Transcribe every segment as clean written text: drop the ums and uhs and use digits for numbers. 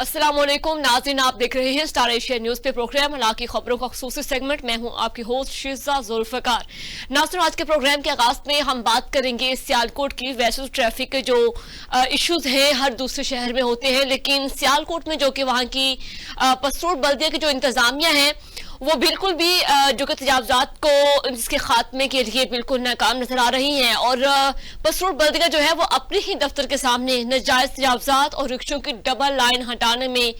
अस्सलाम वालेकुम नाज़रीन, आप देख रहे हैं स्टार एशिया न्यूज पे प्रोग्राम हालांकि खबरों का खुसूसी सेगमेंट। मैं हूं आपकी होस्ट शिजा जुल्फकार। नाज़रीन, आज के प्रोग्राम के आगाज में हम बात करेंगे सियालकोट की। वैसे तो ट्रैफिक के जो इश्यूज हैं हर दूसरे शहर में होते हैं, लेकिन सियालकोट में जो कि वहां की पसरोड बल्दिया की जो इंतजामिया है वो बिल्कुल भी जो कि तजावजात को इसके खात्मे के लिए बिल्कुल नाकाम नजर आ रही हैं। और पसरोड बल्दिया जो है वो अपने ही दफ्तर के सामने नाजायज तजावजात और रिक्शों की डबल लाइन हटाने में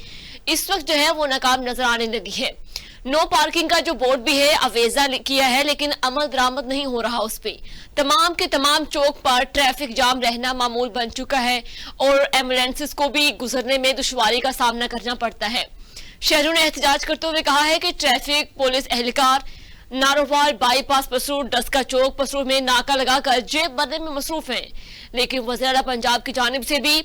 इस वक्त जो है वो नाकाम नजर आने लगी है। नो पार्किंग का जो बोर्ड भी है अवेजा किया है, लेकिन अमल दरामद नहीं हो रहा उस पर। तमाम के तमाम चौक पर ट्रैफिक जाम रहना मामूल बन चुका है और एम्बुलेंसेस को भी गुजरने में दुश्वारी का सामना करना पड़ता है। शहरों ने एहतजाज करते हुए कहा है कि ट्रैफिक पुलिस एहलकार नारोवाल बाईपास पसरूर डस्का चौक पसरूर में नाका लगाकर जेब भरने में मसरूफ हैं, लेकिन वज़ीर पंजाब की जानिब से भी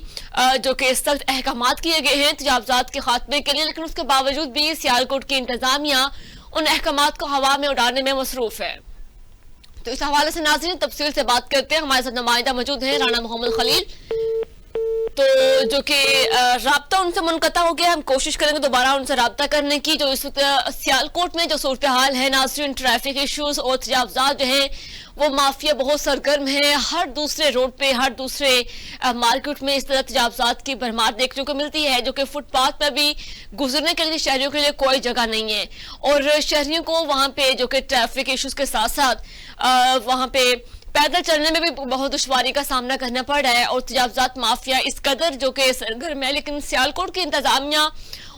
जो कि सख्त अहकाम किए गए हैं तजावजात के खात्मे के लिए, लेकिन उसके बावजूद भी सियालकोट की इंतजामिया उन अहकाम को हवा में उड़ाने में मसरूफ है। तो इस हवाले से नाज़रीन तफसील से बात करते हैं। हमारे साथ नुमाइंदा मौजूद है राना मोहम्मद खलील, तो जो कि राब्ता उनसे मुनक़ता हो गया। हम कोशिश करेंगे दोबारा उनसे राब्ता करने की। जो इस वक्त सियालकोट में जो सूरत हाल है नाज़रीन, ट्रैफिक इश्यूज और तजावजात जो हैं वो माफिया बहुत सरगर्म है। हर दूसरे रोड पे हर दूसरे मार्केट में इस तरह तजावजात की भरमार देखने को मिलती है, जो कि फुटपाथ पर भी गुजरने के लिए शहरियों के लिए कोई जगह नहीं है। और शहरियों को वहाँ पे जो कि ट्रैफिक इश्यूज के साथ साथ वहाँ पे पैदल चलने में भी बहुत दुश्वारी का सामना करना पड़ रहा है। और तजावजात माफिया इस कदर जो कि सरगर्म है, लेकिन सियालकोट की इंतजामिया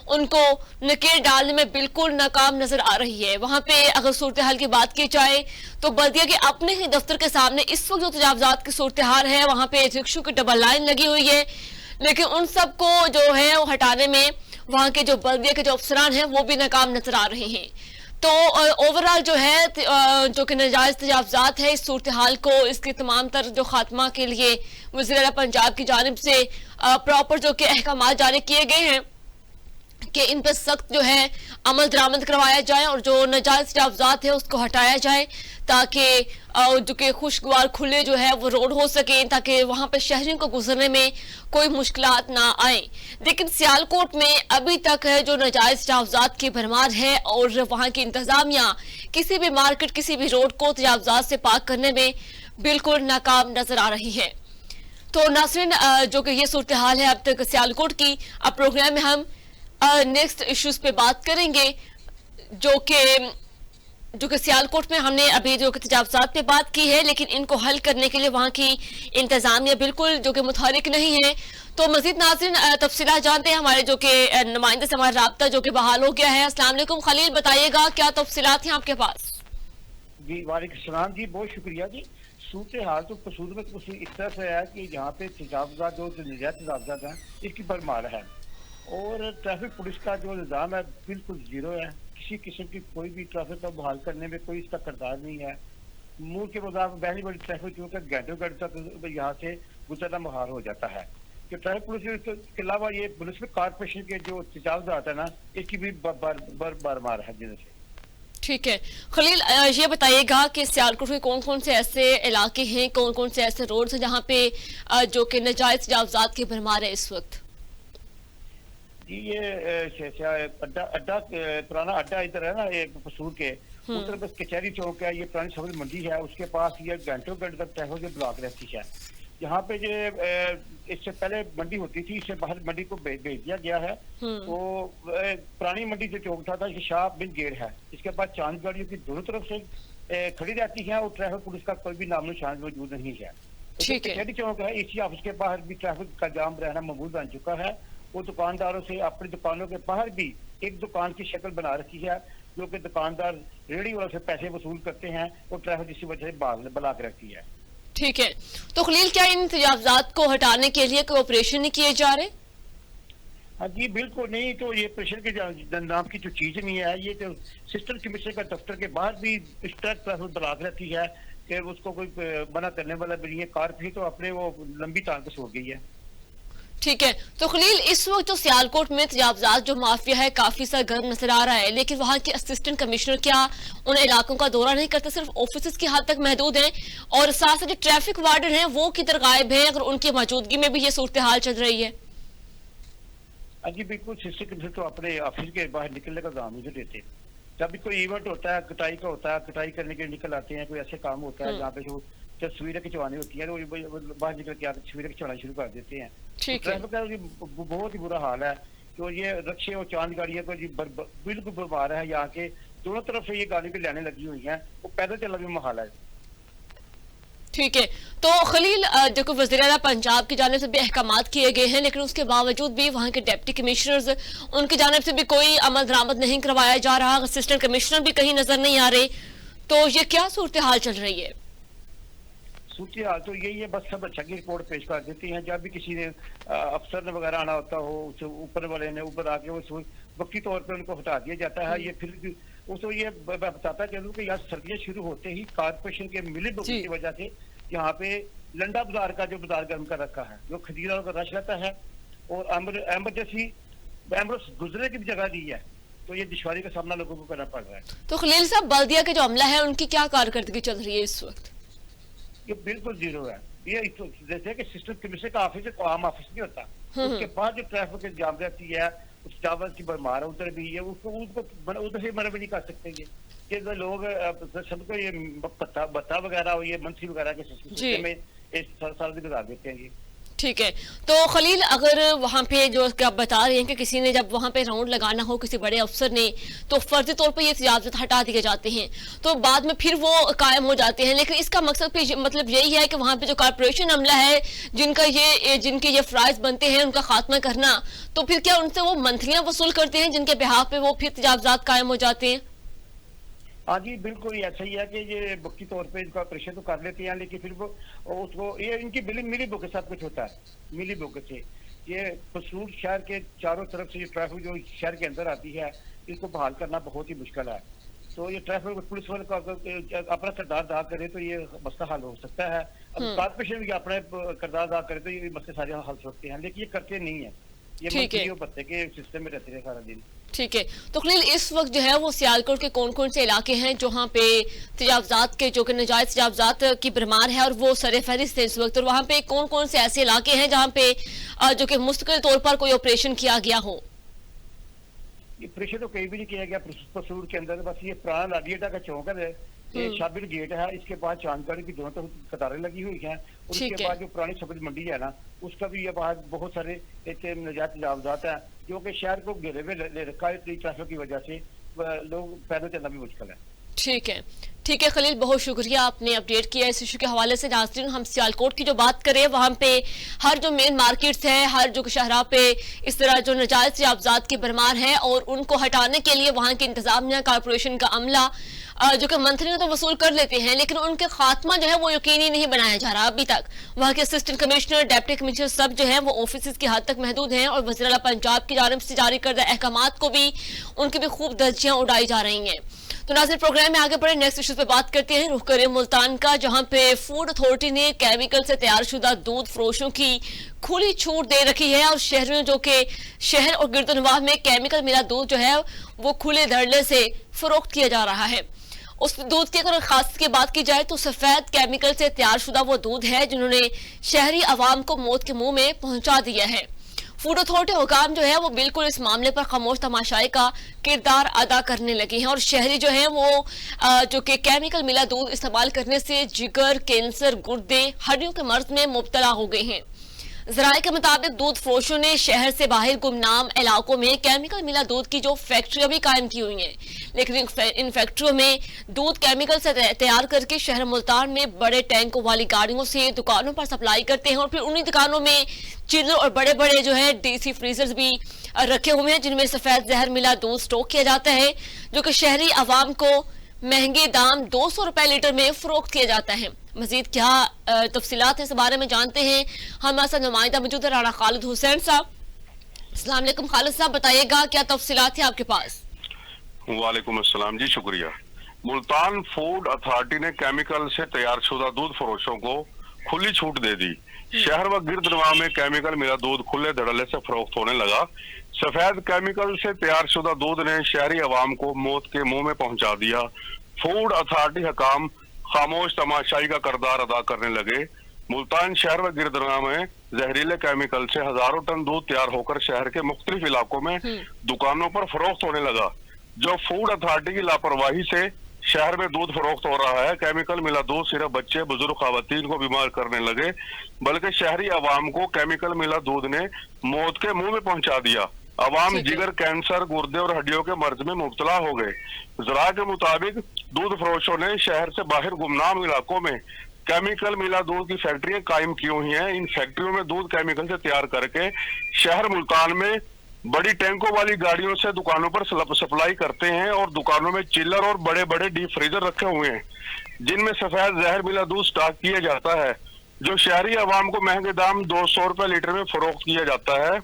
उनको नकेल डालने में बिल्कुल नाकाम नजर आ रही है। वहां पे अगर सूरत हाल की बात की जाए तो बल्दिया के अपने ही दफ्तर के सामने इस वक्त जो तजावजात की सूरत हाल है वहां पे रिक्शों की डबल लाइन लगी हुई है, लेकिन उन सबको जो है वो हटाने में वहां के जो बल्दिया के जो अफसरान हैं वो भी नाकाम नजर आ रहे हैं। तो ओवरऑल जो है जो कि नाजायज तजावजात है इस सूरत हाल को इसके तमाम तर जो खात्मा के लिए वज़ीर पंजाब की जानिब से प्रॉपर जो कि अहकाम जारी किए गए हैं कि इन पर सख्त जो है अमल दरामद करवाया जाए और जो नाजायज तजावजात है उसको हटाया जाए, ताकि जो कि खुशगवार खुले जो है वो रोड हो सके, ताकि वहां पर शहरियों को गुजरने में कोई मुश्किलात ना आए। लेकिन सियालकोट में अभी तक है जो नाजायज तजावजात की भरमार है और वहां की इंतजामिया किसी भी मार्केट किसी भी रोड को तजावजात से पाक करने में बिल्कुल नाकाम नजर आ रही है। तो नाज़रीन जो कि ये सूरत हाल है अब तक सियालकोट की। अब प्रोग्राम में हम नेक्स्ट इश्यूज पे बात करेंगे, जो कि सियालकोट में हमने अभी जो कि तजावजात पे बात की है, लेकिन इनको हल करने के लिए वहाँ की इंतजामिया बिल्कुल जो कि मुतहरिक नहीं है। तो मजीद नाज़रीन तफसीलात जानते हैं हमारे जो कि नुमाइंदे से हमारा राब्ता जो कि बहाल हो गया है। अस्सलाम वालेकुम खलील, बताइएगा क्या तफसीलात हैं आपके पास? जी वालेकुम सलाम जी, बहुत शुक्रिया जी। सूरत हाल तो कसूर में कुछ इस तरह से है कि यहाँ पे तजावजात जो नजायज तजावजात हैं इसकी भरमार है और ट्रैफिक पुलिस का जो निज़ाम है बिल्कुल जीरो है। किसी किस्म की कोई भी ट्रैफिक को बहाल करने में कोई इसका किरदार नहीं है। मूल के मुताबिक बड़ी बड़ी ट्रैफिक जो घंटों घंटे तक यहाँ से गुजरना मुहाल हो जाता है। कि ट्रैफिक पुलिस के अलावा ये पुलिस में कारपोरेशन के जो तजावजात है ना इसकी भी भरमार है जिनसे। ठीक है खलील, ये बताइएगा कि सियालकोट के कौन कौन से ऐसे इलाके हैं, कौन कौन से ऐसे रोड हैं जहाँ पे जो कि नाजायज तजावजात की भरमार है इस वक्त? ये अड्डा पुराना अड्डा इधर है ना एक पसूर के उधर बस कचहरी चौक है, ये पुरानी सब्जी मंडी है, उसके पास ये घंटों घंटे तक ट्रैफिक ब्लॉक रहती है। यहाँ पे जो इससे पहले मंडी होती थी, इससे बाहर मंडी को भेज दिया गया है। तो पुरानी मंडी जो चौक था ये शाह बिन गेट है, इसके बाद चांद गाड़ियों की दोनों तरफ से खड़ी रहती है और ट्रैफिक पुलिस का कोई भी नामो निशान मौजूद नहीं है। कचहरी चौक है, इसी ऑफिस के बाहर भी ट्रैफिक का जाम रहना मामूल बन चुका है। वो दुकानदारों से अपनी दुकानों के बाहर भी एक दुकान की शक्ल बना रखी है, जो कि दुकानदार रेहड़ी वालों से पैसे वसूल करते हैं और ट्रैफिक इसी वजह से बना के रखती है। ठीक है, तो खलील क्या इन तजावजात को हटाने के लिए कोई ऑपरेशन नहीं किए जा रहे? हाँ जी बिल्कुल नहीं, तो ये प्रेशर के नाम की जो चीज नहीं है, ये तो सिस्टम कमिश्नर का दफ्तर के बाहर भी इस तरह ट्रैफिक बना के रखी है कि उसको कोई मना करने वाला भी नहीं है। कार भी तो अपने वो लंबी तान पे सो गई है। ठीक है, तो खलील इस वक्त जो सियालकोट में तजावजात जो माफिया है काफी सरगर्म नजर आ रहा है, लेकिन वहाँ के असिस्टेंट कमिश्नर क्या उन इलाकों का दौरा नहीं करते, सिर्फ ऑफिस की हद तक महदूद हैं? और साथ साथ जो ट्रैफिक वार्डन है वो किधर गायब है, अगर उनकी मौजूदगी में भी ये सूरत हाल चल रही है? हाँ जी बिल्कुल, सिस्टर कमिश्नर तो अपने ऑफिस के बाहर निकलने का दाम नहीं देते। जब भी कोई इवेंट होता है, कटाई का होता है, कटाई करने के लिए निकल आते हैं, कोई ऐसे काम होता है जहाँ पे जो तस्वीरें खिंचवानी होती है, तो वो बाहर निकल के आकर तस्वीरें खिंचवाना शुरू कर देते हैं। ठीक है। ट्रैफिक का जी बहुत ही बुरा हाल है। तो ये रक्शे और चांद गाड़ियाँ को जी बिल्कुल बर्बाद है। यहाँ के दोनों तरफ से ये गाड़ी भी लाने लगी हुई हैं, वो पैदल चलना भी महाल है। ठीक है। तो खलील, देखो वज़ीर आला पंजाब की जानिब से भी अहकामात किए गए हैं, लेकिन उसके बावजूद भी वहाँ के डिप्टी कमिश्नर्स, उनकी जानिब से भी कोई अमल दरामद नहीं करवाया जा रहा, असिस्टेंट कमिश्नर भी कहीं नजर नहीं आ रहे। तो ये क्या सूरत हाल चल रही है? सूची हाल तो यही है, बस सब अच्छा की रिपोर्ट पेश कर देती हैं। जब भी किसी ने अफसर ने वगैरह आना होता हो, उसे ऊपर वाले ने ऊपर आके वो वक्ती तौर पे उनको हटा दिया जाता है। ये फिर उसको ये बताता चलूँ कि यहाँ सर्दियाँ शुरू होते ही कारपोरेशन के मिली भुगत की वजह से यहाँ पे लंडा बाजार का जो बाजार गर्म कर रखा है, जो खरीदारों का रश रहता है, और एमरजेंसी एम्बुलेंस गुजरने की भी जगह दी है। तो ये दुश्वारी का सामना लोगों को करना पड़ रहा है। तो खलील साहब, बल्दिया के जो अमला है उनकी क्या कारकर्दगी चल रही है इस वक्त? ये बिल्कुल जीरो है। ये जैसे कि सिस्टम कमिश्नर का ऑफिस है, आम ऑफिस नहीं होता। उसके बाद जो ट्रैफिक जाम रहती है, उस चावल की भरमार उधर भी है, उसको उधर से मना भी नहीं कर सकते। ये लोग सबको ये बत्ता वगैरह, ये मंथली वगैरह के सिस्टम में इस साल भी गुजार देते हैं ये। ठीक है। तो खलील, अगर वहाँ पे जो आप बता रहे हैं कि किसी ने जब वहाँ पे राउंड लगाना हो किसी बड़े अफसर ने, तो फर्जी तौर पे ये इजाजत हटा दिए जाते हैं, तो बाद में फिर वो कायम हो जाते हैं। लेकिन इसका मकसद भी मतलब यही है कि वहाँ पे जो कारपोरेशन अमला है, जिनके ये फ्राइज बनते हैं, उनका खात्मा करना। तो फिर क्या उनसे वो मंथलियां वसूल करते हैं जिनके बिहाफ पे वो फिर तजावजात कायम हो जाते हैं? हाँ जी बिल्कुल ऐसा ही है कि ये वक्ती तौर पे इनका ऑपरेशन तो कर लेते हैं, लेकिन फिर वो उसको ये इनकी बिलिंग मिली बुक के साथ कुछ होता है, मिली बुक से। ये फसूल शहर के चारों तरफ से ये ट्रैफिक जो शहर के अंदर आती है, इसको बहाल करना बहुत ही मुश्किल है। तो ये ट्रैफिक पुलिस वाले का अपना किरदार अदा करे तो ये मसला हल हो सकता है। अब कारपोरेशन भी अपना किरदार अदा करे तो ये मसले सारे हल हो सकते हैं, लेकिन ये करते नहीं है। ये मंत्री पत्ते के सिस्टम में रहते हैं सारा दिन। ठीक है। तो खलील, इस वक्त जो है वो सियालकोट के कौन कौन से इलाके हैं जहाँ पे तजावजात के जो कि नाजायज तजावजात की भरमार है और वो सरे फहरिस्त है इस वक्त, और वहाँ पे कौन कौन से ऐसे इलाके हैं जहाँ पे जो कि मुस्तकिल तौर पर कोई ऑपरेशन किया गया हो? ये ऑपरेशन तो कहीं भी नहीं किया गया पसूर के अंदर। बस ये पुराना लाडी अड्डा का चौक है, ये शाबिर गेट है, इसके बाद चांदगढ़ की दोनों तरफ कतारें लगी हुई हैं, और उसके बाद जो पुरानी सब्जी मंडी है ना, उसका भी ये बाहर बहुत सारे ऐसे नाजायज तजावजात हैं जो कि शहर को घेरे हुए ले रखा है। ट्रैफिक की वजह से लोग पैदल चलना भी मुश्किल है। ठीक है। ठीक है खलील, बहुत शुक्रिया, आपने अपडेट किया इस इशू के हवाले से। नाज़रीन, हम सियालकोट की जो बात करें, वहाँ पे हर जो मेन मार्केट्स है, हर जो शहरा पे इस तरह जो नाजायज तजावजात की भरमार है, और उनको हटाने के लिए वहाँ की इंतजामिया, कारपोरेशन का अमला जो कि मंथली तो वसूल कर लेते हैं, लेकिन उनके खात्मा जो है वो यकीनी नहीं बनाया जा रहा अभी तक। वहाँ के असिस्टेंट कमिश्नर, डिप्टी कमिश्नर सब जो है वो ऑफिस की हद तक महदूद हैं, और वज़ीर आला पंजाब की जानिब से जारी करदा अहकामात को भी उनकी भी खूब धज्जियां उड़ाई जा रही हैं। तो नाज़रीन, प्रोग्राम में आगे बढ़े, नेक्स्ट इशू पे बात करते हैं। रुख करें मुल्तान का, जहां पे फूड अथॉरिटी ने केमिकल से तैयार शुदा दूध फरोशों की खुली छूट दे रखी है, और शहरों जो कि शहर और गिरदोनवाह में केमिकल मिला दूध जो है वो खुले धड़ल्ले से फरोख्त किया जा रहा है। उस दूध की अगर खास की बात की जाए तो सफेद केमिकल से तैयार शुदा वो दूध है जिन्होंने शहरी अवाम को मौत के मुंह में पहुंचा दिया है। फूड अथॉरिटी हुकाम जो है वो बिल्कुल इस मामले पर खामोश तमाशाई का किरदार अदा करने लगे हैं, और शहरी जो है वो जो कि केमिकल मिला दूध इस्तेमाल करने से जिगर, कैंसर, गुर्दे, हड्डियों के मर्ज में मुब्तला हो गए हैं। जराये के मुताबिक दूध फरोशों ने शहर से बाहर गुमनाम इलाकों में केमिकल मिला दूध की जो फैक्ट्रियां भी कायम की हुई हैं, लेकिन इन फैक्ट्रियों में दूध केमिकल से तैयार करके शहर मुल्तान में बड़े टैंकों वाली गाड़ियों से दुकानों पर सप्लाई करते हैं, और फिर उन्हीं दुकानों में चिल्लर और बड़े बड़े जो है डीसी फ्रीजर्स भी रखे हुए हैं जिनमें सफेद जहर मिला दूध स्टॉक किया जाता है, जो कि शहरी अवाम को महंगे दाम 200 रुपए लीटर में फरोख्त किया जाता है। मजीद क्या तफसीलात है इस बारे में जानते हैं, हमारे साथ नुमाइंदा मौजूद है राणा खालिद हुसैन साहब। अस्सलाम वालेकुम खालिद साहब, बताइएगा क्या तफसीलात है आपके पास? वालेकुम अस्सलाम जी, शुक्रिया। मुल्तान फूड अथॉरिटी ने केमिकल से तैयार शुदा दूध फरोशों को खुली छूट दे दी। शहर व गिरदनवाह में केमिकल मिला दूध खुले धड़ल्ले से फरोख्त होने लगा। सफेद केमिकल से तैयार शुदा दूध ने शहरी अवाम को मौत के मुंह में पहुंचा दिया। फूड अथॉरिटी हकाम खामोश तमाशाई का किरदार अदा करने लगे। मुल्तान शहर व गिरदनवा में जहरीले केमिकल से हजारों टन दूध तैयार होकर शहर के मुख्तलिफ इलाकों में दुकानों पर फरोख्त होने लगा। जो फूड अथॉरिटी की लापरवाही से शहर में दूध फरोख्त हो रहा है। केमिकल मिला दूध सिर्फ बच्चे, बुजुर्ग, खवातीन को बीमार करने लगे, बल्कि शहरी आवाम को केमिकल मिला दूध ने मौत के मुंह में पहुंचा दिया। आवाम जिगर, कैंसर, गुर्दे और हड्डियों के मर्ज में मुब्तला हो गए। जरा के मुताबिक दूध फरोशों ने शहर से बाहर गुमनाम इलाकों में केमिकल मिला दूध की फैक्ट्रियां कायम की हुई हैं। इन फैक्ट्रियों में दूध केमिकल से तैयार करके शहर मुल्तान में बड़ी टैंकों वाली गाड़ियों से दुकानों पर सप्लाई करते हैं और दुकानों में चिल्लर और बड़े बड़े डीप फ्रीजर रखे हुए हैं, जिनमें सफेद जहर मिला दूध स्टॉक किया जाता है, जो शहरी आवाम को महंगे दाम 200 रुपए लीटर में फरोख्त किया जाता है।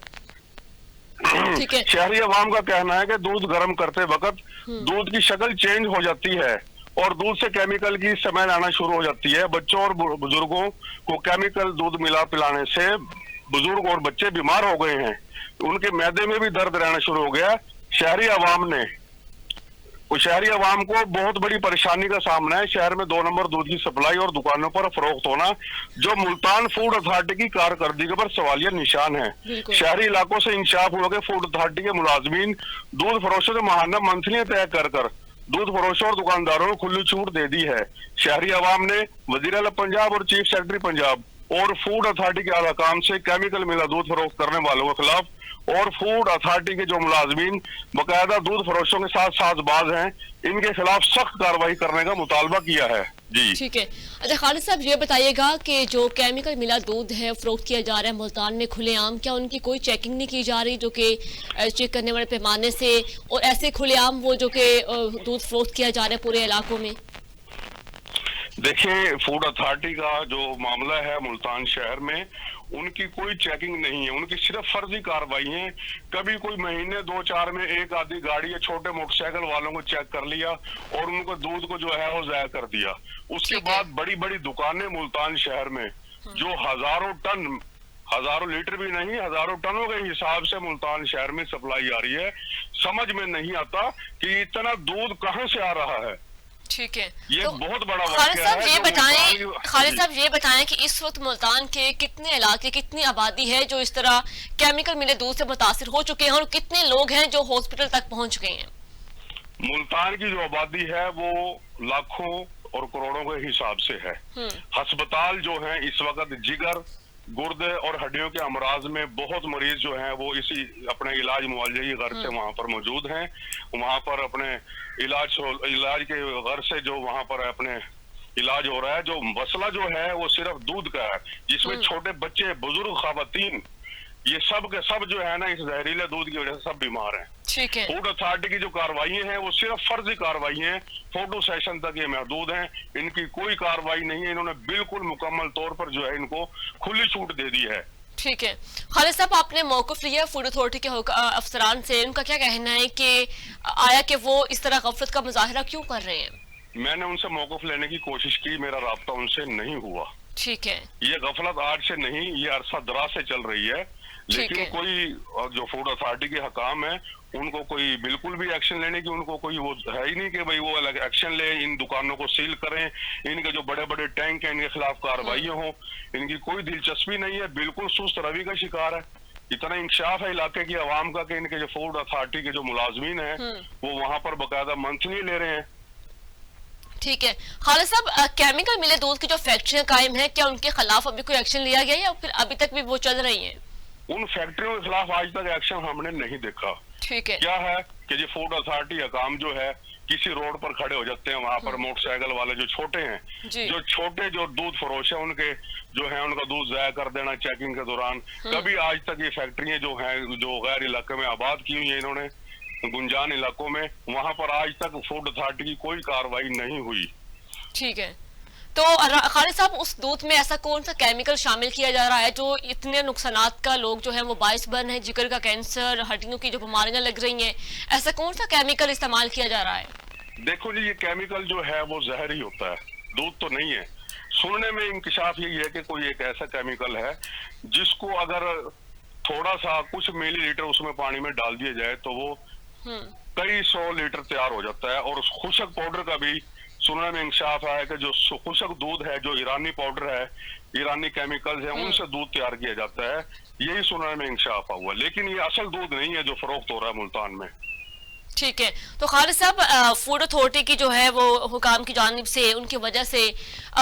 शहरी आवाम का कहना है कि दूध गर्म करते वक्त दूध की शक्ल चेंज हो जाती है और दूध से केमिकल की स्मेल आना शुरू हो जाती है। बच्चों और बुजुर्गों को केमिकल दूध मिला पिलाने से बुजुर्ग और बच्चे बीमार हो गए हैं। उनके मैदे में भी दर्द रहना शुरू हो गया। शहरी आवाम को बहुत बड़ी परेशानी का सामना है। शहर में 2 नंबर दूध की सप्लाई और दुकानों पर फरोख्त होना, जो मुल्तान फूड अथॉरिटी की कारकर्दगी पर सवालिया निशान है। शहरी इलाकों से इंशाफ हुआ कि फूड अथॉरिटी के मुलाजमीन दूध फरोशों से माहाना मंथलियां तय कर दूध फरोशों और दुकानदारों को खुली छूट दे दी है। शहरी आवाम ने वजीर आला पंजाब और चीफ सेक्रेटरी पंजाब और फूड अथॉरिटी के आलाकाम से केमिकल मिला दूध फरोख्त करने वालों के खिलाफ और फूड अथॉरिटी के जो मुलाजमीन बकायदा दूध फरोशों के साथ साजबाज हैं, इनके खिलाफ सख्त कार्रवाई करने का मुतालबा किया है। जी ठीक है। अच्छा खालिद साहब, ये बताइएगा कि जो केमिकल मिला दूध है फरोख्त किया जा रहा है मुल्तान में खुलेआम, क्या उनकी कोई चेकिंग नहीं की जा रही जो कि चेक करने वाले पैमाने से, और ऐसे खुलेआम वो जो कि दूध फरोख्त किया जा रहा है पूरे इलाकों में? देखिए, फूड अथॉरिटी का जो मामला है मुल्तान शहर में, उनकी कोई चेकिंग नहीं है, उनकी सिर्फ फर्जी कार्रवाई है। कभी कोई महीने 2-4 में एक आधी गाड़ी या छोटे मोटरसाइकिल वालों को चेक कर लिया और उनको दूध को जो है वो जाया कर दिया। उसके बाद बड़ी बड़ी दुकानें मुल्तान शहर में जो हजारों लीटर भी नहीं, हजारों टनों के हिसाब से मुल्तान शहर में सप्लाई आ रही है। समझ में नहीं आता कि इतना दूध कहाँ से आ रहा है। ठीक है, ये तो बहुत बड़ा खालिद साहब ये बताएं कि इस वक्त मुल्तान के कितने इलाके, कितनी आबादी है जो इस तरह केमिकल मिले दूध से मुतासिर हो चुके हैं और कितने लोग हैं जो हॉस्पिटल तक पहुंच गए हैं? मुल्तान की जो आबादी है वो लाखों और करोड़ों के हिसाब से है। अस्पताल जो है इस वक्त जिगर, गुर्दे और हड्डियों के अमराज में बहुत मरीज जो हैं वो इसी अपने इलाज मुआवजे की गर्ज से वहां पर मौजूद हैं। वहां पर अपने इलाज के गर्ज से जो वहां पर अपने इलाज हो रहा है। जो मसला जो है वो सिर्फ दूध का है, जिसमें छोटे बच्चे, बुजुर्ग, खवातीन, ये सब के सब जो है ना इस जहरीले दूध की वजह से सब बीमार हैं। ठीक है। फूड अथॉरिटी की जो कार्रवाई है वो सिर्फ फर्जी कार्रवाई है, फोटो सेशन तक ये महदूद है, इनकी कोई कार्रवाई नहीं है। इन्होंने बिल्कुल मुकम्मल तौर पर जो है इनको खुली छूट दे दी है। ठीक है। खालिद साहब, आपने मौक़िफ़ लिया फूड अथॉरिटी के अफसरान से, उनका क्या कहना है कि आया कि वो इस तरह गफलत का मुजाहिरा क्यों कर रहे हैं? मैंने उनसे मौक़िफ़ लेने की कोशिश की, मेरा राब्ता उनसे नहीं हुआ। ठीक है। ये गफलत आज से नहीं, ये अरसा दराज से चल रही है, लेकिन कोई जो फूड अथॉरिटी के हकाम है उनको कोई बिल्कुल भी एक्शन लेने की उनको कोई वो है ही नहीं कि भाई वो अलग एक्शन ले, इन दुकानों को सील करें, इनके जो बड़े बड़े टैंक हैं इनके खिलाफ कार्रवाई हो, इनकी कोई दिलचस्पी नहीं है। बिल्कुल सुस्त रवि का शिकार है। इतना इंसाफ है इलाके की आवाम का कि इनके जो फूड अथॉरिटी के जो मुलाजमीन है वो वहां पर बाकायदा मंथली ले रहे हैं। ठीक है। खालिद साहब, केमिकल मिले दूध की जो फैक्ट्रियां कायम है, क्या उनके खिलाफ अभी कोई एक्शन लिया गया या फिर अभी तक भी वो चल रही है? उन फैक्ट्रियों के खिलाफ आज तक एक्शन हमने नहीं देखा। ठीक है। क्या है कि जो फूड अथॉरिटी हकाम जो है किसी रोड पर खड़े हो जाते हैं, वहां पर मोटरसाइकिल वाले जो छोटे हैं, जो दूध फरोश है उनके जो है उनका दूध जाया कर देना चेकिंग के दौरान। कभी आज तक ये फैक्ट्रियां जो हैं जो गैर इलाके में आबाद की हुई है इन्होंने गुंजान इलाकों में, वहां पर आज तक फूड अथॉरिटी की कोई कार्रवाई नहीं हुई। ठीक है। तो खालिद साहब, उस दूध में ऐसा कौन सा केमिकल शामिल किया जा रहा है जो इतने नुकसानात का लोग जो है वो बाइस बन है, जिगर का कैंसर, हड्डियों की जो बीमारियां लग रही हैं, ऐसा कौन सा केमिकल इस्तेमाल किया जा रहा है? देखो जी, ये केमिकल जो है वो जहर ही होता है, दूध तो नहीं है। सुनने में इंकिशाफ यही है कि कोई एक ऐसा केमिकल है जिसको अगर थोड़ा सा कुछ मिलीलीटर उसमें पानी में डाल दिया जाए तो वो कई 100 लीटर तैयार हो जाता है, और उस खुशक पाउडर का भी सुनने में इंसाफ आया कि जो खुशक दूध है, जो ईरानी पाउडर है, ईरानी केमिकल्स है, उनसे दूध तैयार किया जाता है, यही सुनने में इंसाफ हुआ। लेकिन ये असल दूध नहीं है जो फरोख्त हो रहा है मुल्तान में। ठीक है, तो खालिद साहब, फूड अथॉरिटी की जो है वो हुकाम की जानिब से, उनकी वजह से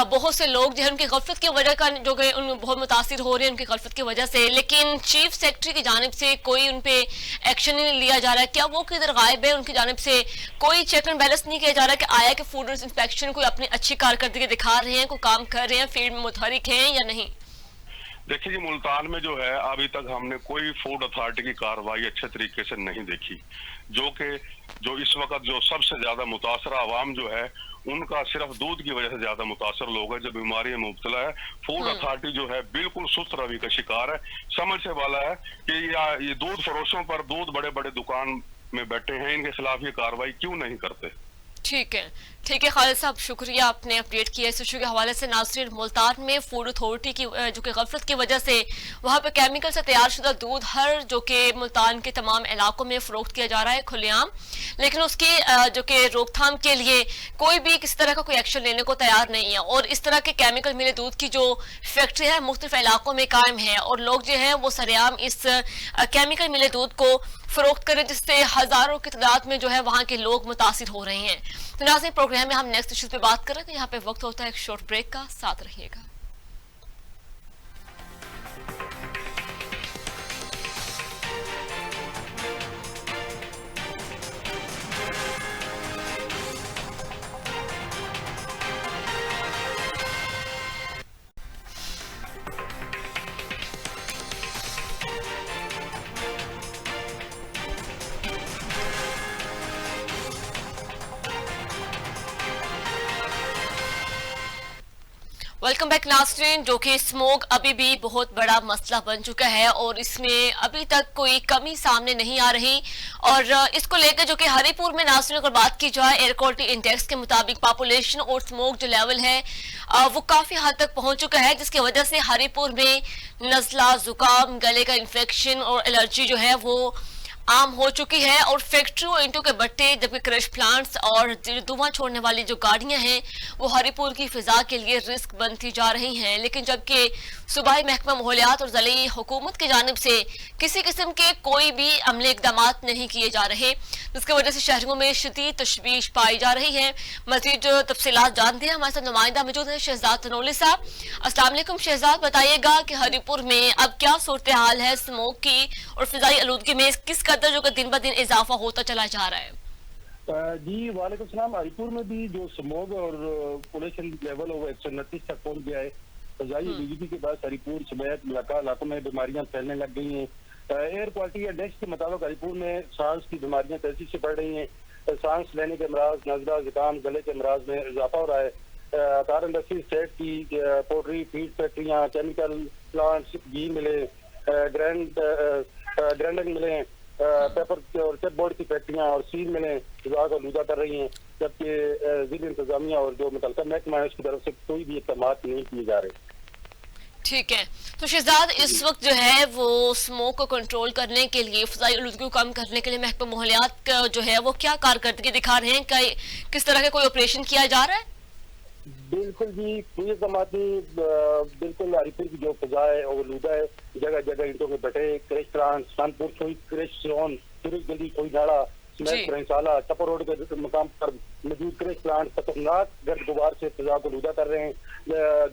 बहुत से लोग जो है उनकी गफलत की वजह का जो है उन बहुत मुतासिर हो रहे हैं उनकी गफलत की वजह से, लेकिन चीफ सेक्रेटरी की जानिब से कोई उन पे एक्शन नहीं लिया जा रहा है। क्या वो किधर गायब है? उनकी जानिब से कोई चेक एंड बैलेंस नहीं किया जा रहा कि आया कि फूड इंस्पेक्शन कोई अपनी अच्छी कारकर्दगी दिखा रहे हैं, कोई काम कर रहे हैं, फील्ड में मुतहरिक हैं या नहीं? देखिए जी, मुल्तान में जो है अभी तक हमने कोई फूड अथॉरिटी की कार्रवाई अच्छे तरीके से नहीं देखी। जो इस वक्त जो सबसे ज्यादा मुतासर आवाम जो है, उनका सिर्फ दूध की वजह से ज्यादा मुतासर लोग हैं, जो बीमारी में मुब्तला है। फूड अथॉरिटी जो है बिल्कुल सुस्त रवि का शिकार है। समझ से वाला है कि ये दूध फरोशों पर, दूध बड़े बड़े दुकान में बैठे हैं, इनके खिलाफ ये कार्रवाई क्यों नहीं करते? ठीक है, ठीक है खालिद साहब, शुक्रिया आपने अपडेट किया इस इशू के हवाले से। नाज़रीन, मुल्तान में फूड अथॉरिटी की जो कि गफलत की वजह से वहाँ पे केमिकल से तैयार शुदा दूध हर जो कि मुल्तान के तमाम इलाकों में फरोख्त किया जा रहा है खुलेआम, लेकिन उसकी जो कि रोकथाम के लिए कोई भी किसी तरह का कोई एक्शन लेने को तैयार नहीं है। और इस तरह के केमिकल मिले दूध की जो फैक्ट्री है मुख्तलिफ इलाकों में कायम है, और लोग जो है वो सरेआम इस केमिकल मिले दूध को फरोख्त करें, जिससे हजारों की तादाद में जो है वहाँ के लोग मुतासिर हो रहे हैं। तो नाज़रीन, प्रोग्राम में हम नेक्स्ट इश्यूज पे बात कर रहे थे। यहाँ पे वक्त होता है एक शॉर्ट ब्रेक का, साथ रहिएगा। वेलकम बैक नाज़रीन। जो कि स्मोक अभी भी बहुत बड़ा मसला बन चुका है और इसमें अभी तक कोई कमी सामने नहीं आ रही, और इसको लेकर जो कि हरिपुर में नाज़रीन अगर बात की जाए, एयर क्वालिटी इंडेक्स के मुताबिक पॉपुलेशन और स्मोक जो लेवल है वो काफी हद तक पहुंच चुका है, जिसकी वजह से हरिपुर में नज़ला, जुकाम, गले का इन्फेक्शन और एलर्जी जो है वो आम हो चुकी है। और फैक्ट्रियों, ईंटों के भट्टे, जबकि क्रश प्लांट्स और धुआं छोड़ने वाली जो गाड़ियां हैं वो हरिपुर की फिजा के लिए रिस्क बनती जा रही हैं। लेकिन जबकि सूबाई महकमा माहौलियात और ज़िली हुकूमत की जानिब से किसी किस्म के कोई भी अमली इकदाम नहीं किए जा रहे, जिसकी वजह से शहरों में शदीद तशवीश पाई जा रही है। मज़ीद तफसीलात जानते हैं, हमारे साथ नुमाइंदा मौजूद है शहजाद तनोली साहब। अस्सलाम वालेकुम शहजाद, बताइएगा कि हरिपुर में अब क्या सूरत हाल है स्मोक की और फिजाई आलूदगी में, किस कदर जो दिन ब दिन इजाफा होता चला जा रहा है? जी वालेकुम सलाम। हरिपुर में भी जो स्मोक और पोल्यूशन लेवल है वो 129 तक पहुंच गया है। फिजाई आलूदगी के बाद हरिपुर समेत इलाकों में बीमारियां फैलने लग गई हैं। एयर क्वालिटी इंडेक्स के मुताबिक हरिपुर में सांस की बीमारियां तेजी से बढ़ रही हैं। सांस लेने के अमराज, नजला, जुकाम, गले के अमराज में इजाफा हो रहा है। कार इंडस्ट्री स्टेट की पोल्ट्री फीड फैक्ट्रियां, केमिकल प्लांट्स, घी मिले, ग्राइंडिंग मिले, पेपर और चेकबोर्ड की फैक्ट्रियां और सील मिलें फिजा को आलूदा कर रही हैं, जबकि जिला इंतजामिया और जो मुतल्लिका महकमा है उसकी तरफ से कोई भी इक़दाम नहीं किए जा रहे। ठीक है, तो शहजाद, इस वक्त जो है वो स्मोक को कंट्रोल करने के लिए, फिजाई आलूदगी को कम करने के लिए महकमा माहौलियात का जो है वो क्या कारकर्दगी दिखा रहे हैं? किस तरह का कोई ऑपरेशन किया जा रहा है? बिल्कुल जी, कोई जमाती बिल्कुल हरिपुर की जो फिजा है वो आलूदा है। जगह जगह ईंटों के भट्टे, क्रश प्लांट, कानपुर कोई क्रश जोन, गली कोई नाला, साला टपर रोड के मकाम पर मौजूद क्रश प्लांट खतरनाक गर्द गुबार से फिजा को आलूदा कर रहे हैं।